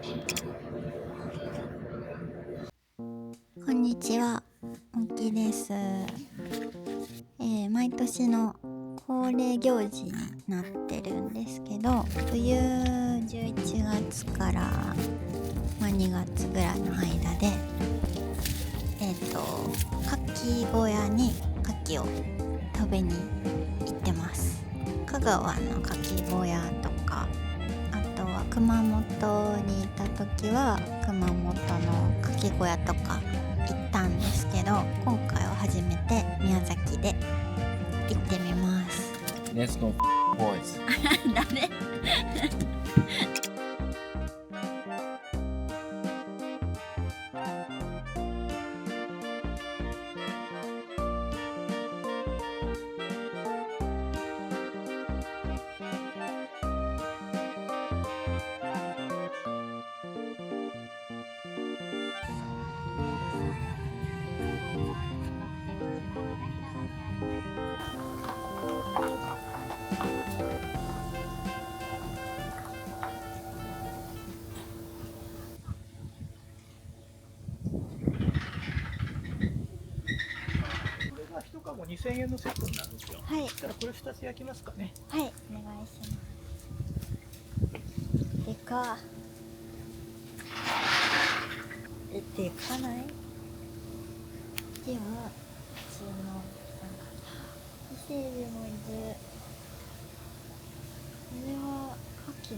こんにちは、おきです。毎年の恒例行事になってるんですけど、冬11月から、2月ぐらいの間で牡蠣小屋に牡蠣を食べに行ってます。香川の牡蠣小屋とか、あとは熊本にいた時は熊本の牡蠣小屋とか行ったんですけど、今回は初めて宮崎で行ってみます。Let's go boys 誰1カゴ2000円のセットになるんですよ。はい、そしたらこれ2つ焼きますかね。はい、お願いします。でかでかない？では普通の伊勢海老もいる。これは牡蠣。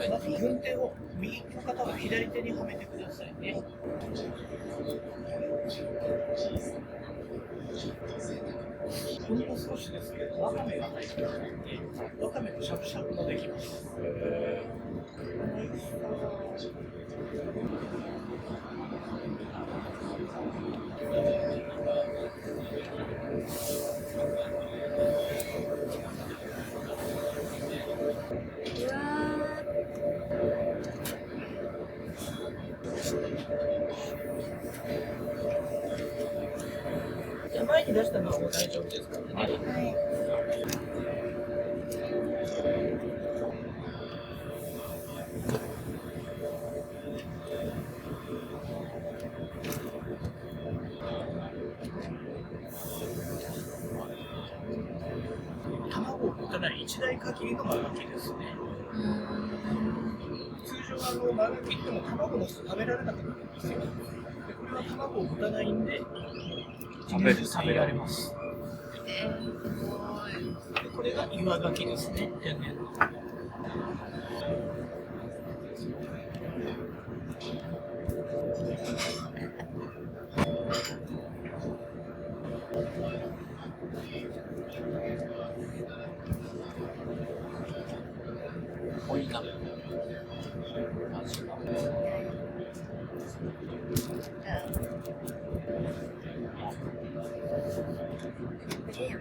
まず軍手を右の方は左手にはめてくださいね。ほんの少しですけど、わかめが入っているので、わかめのしゃぶしゃぶもできます。美味しそう。うわじゃあ前に出したのはもう大丈夫ですからね。はい。卵を持たない1台限りの間垣ですね。通常間垣っても卵の食べられなくなるんですよ。でこれは卵を持たないんで1年中食べられます。でこれが岩牡蠣ですね、天然の。濃いな味が全然違う。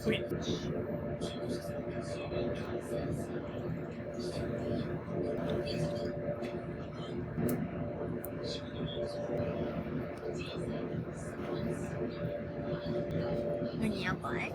ほい。何やばい？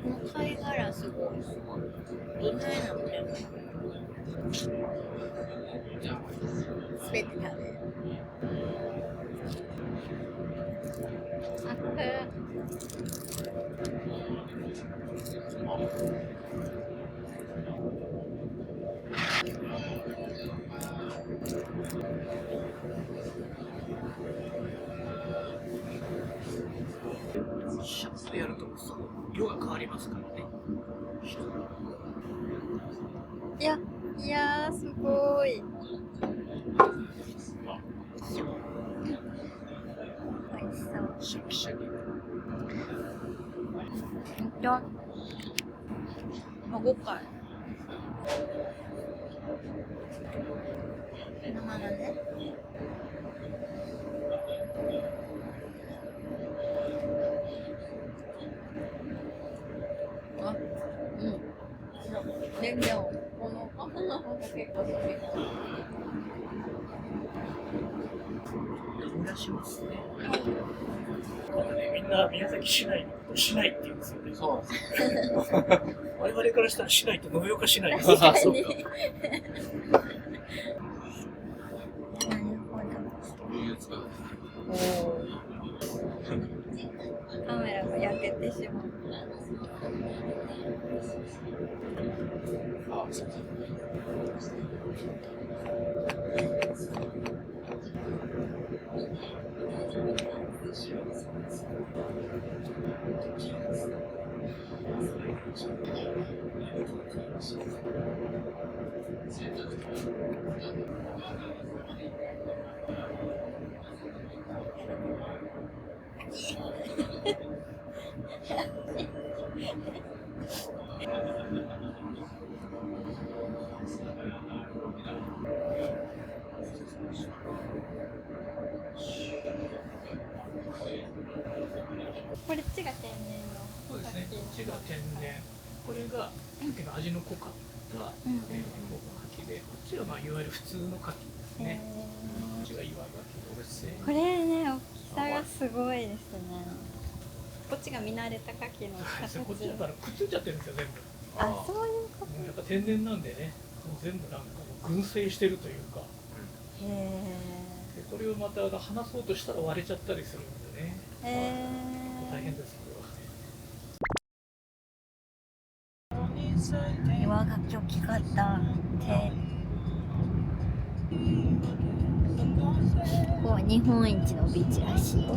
この貝殻すごいすごい。意外なのでもすべて食べる。シャツでやると色が変わりますからね。いやすごい。美味しそう。シャキシャキ。じゃ5回。生だね。あ、うん。全然このパフの方が結構好き。いらしますね。みんな宮崎市内のことを市内って言うんですよね。そう我々からしたら市内って延岡市内です。確かに。なるほど。そういうやつが。カメラが焼けてしまう。あ、そうそう。これっちが天然の。そうですね。こっちが天然。これが味の濃かった牡蠣で、こっちがいわゆる普通の牡蠣ですね。こっちが岩牡蠣。これね、大きさがすごいですね。こっちが見慣れた牡蠣の形。こっちだからくっついちゃってるんですよ全部。あ、そういうこやっぱ天然なんでね、もう全部なんか群生してるというか。と。へえ。でこれをまた離そうとしたら割れちゃったりするんでね。大変ですこれは。岩牡蠣大きかった手。ここは日本一のビーチらしいよ。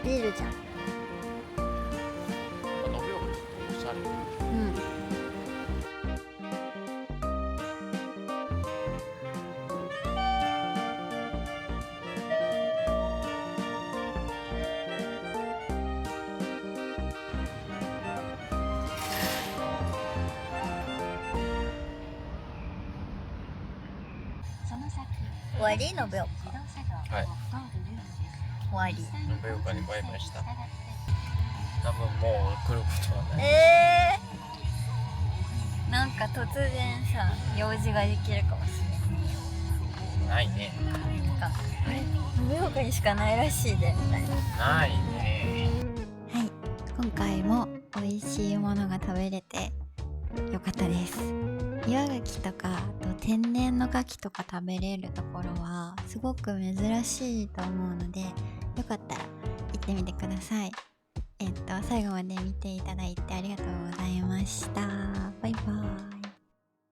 ビールじゃん。うん。終わりのびょうか。はい。終わり。延岡にバイバイした。多分もう来ることはない。なんか突然さ、用事ができるかもしれない。ないね。なんか、延岡にしかないらしいでみたいな。ないね。はい。今回も美味しいものが食べれてよかったです。岩牡蠣とか天然の牡蠣とか食べれるところはすごく珍しいと思うので、よかったら行ってみてください。最後まで見ていただいてありがとうございました。バイバーイ。